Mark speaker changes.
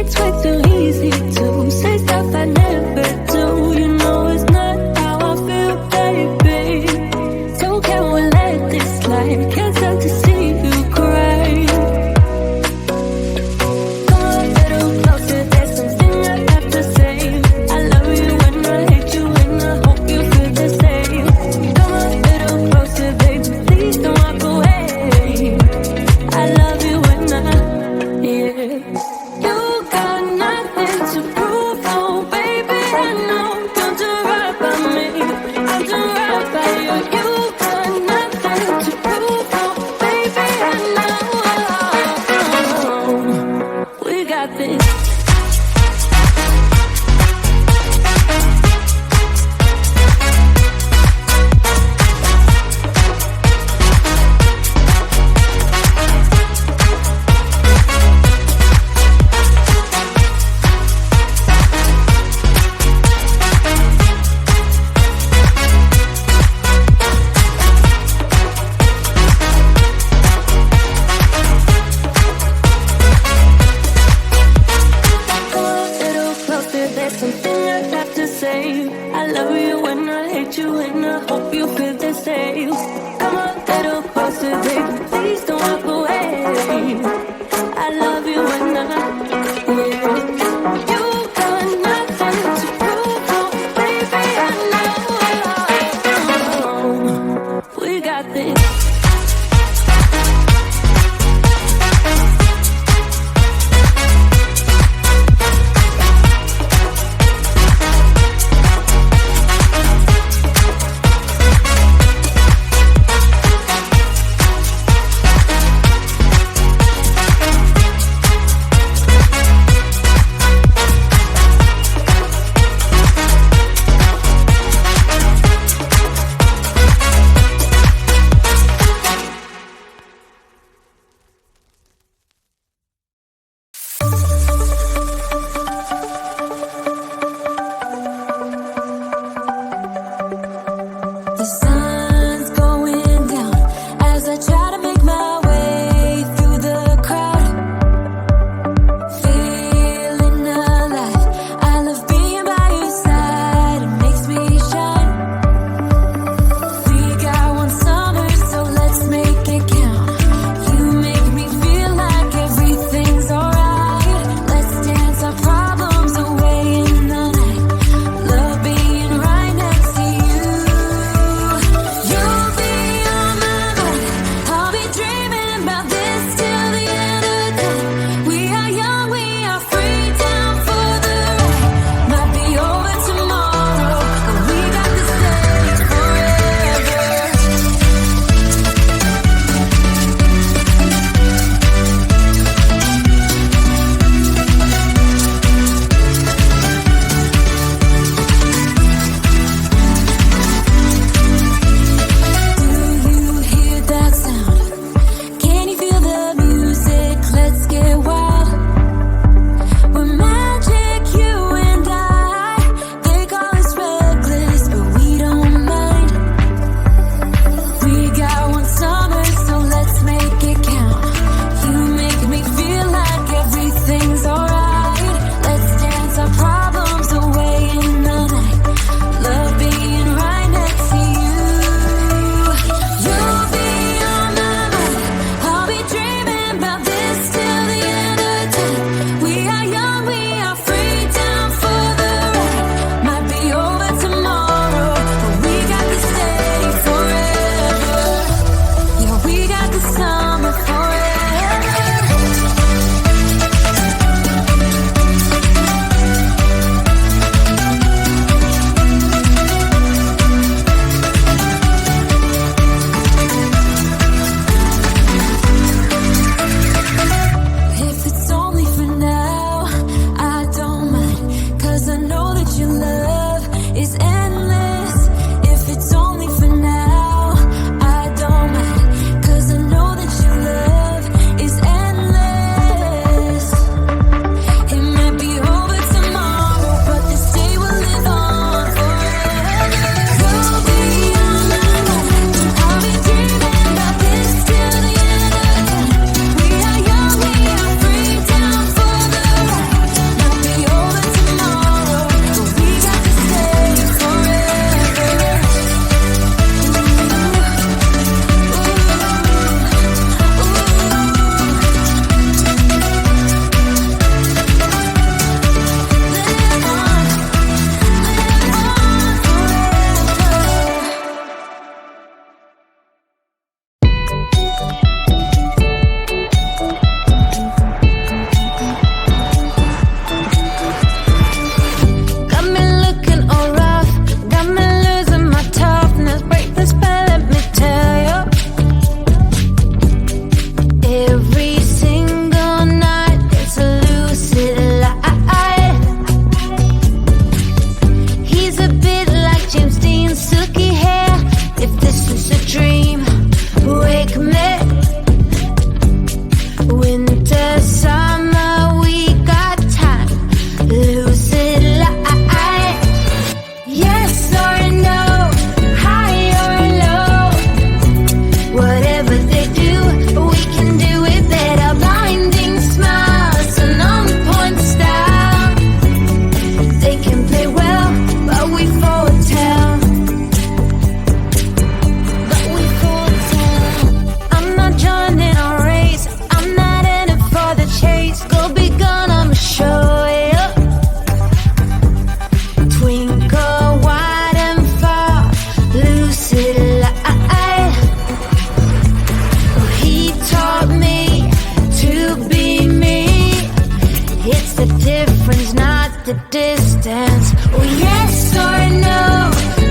Speaker 1: It's way too easy to say stuff I never do. You know it's not how I feel, baby. So can we let this slide? Can't stand to see you cry. Come a little closer, there's something I have to say. I love you and I hate you and I hope you feel the same. Come a little closer, baby, please don't walk away. I love you and yeah. You got nothing to prove, oh baby, I know. Don't do right by me, I'll do right by you. You got nothing to prove, oh baby, I know. We got this. There's something I have to say. I love you and I hate you and I hope you feel the same. Come a little closer, baby, please don't walk away. I love you and yeah. You got nothing to prove, oh baby, I know. We got this. difference, not the distance. Oh, yes or no.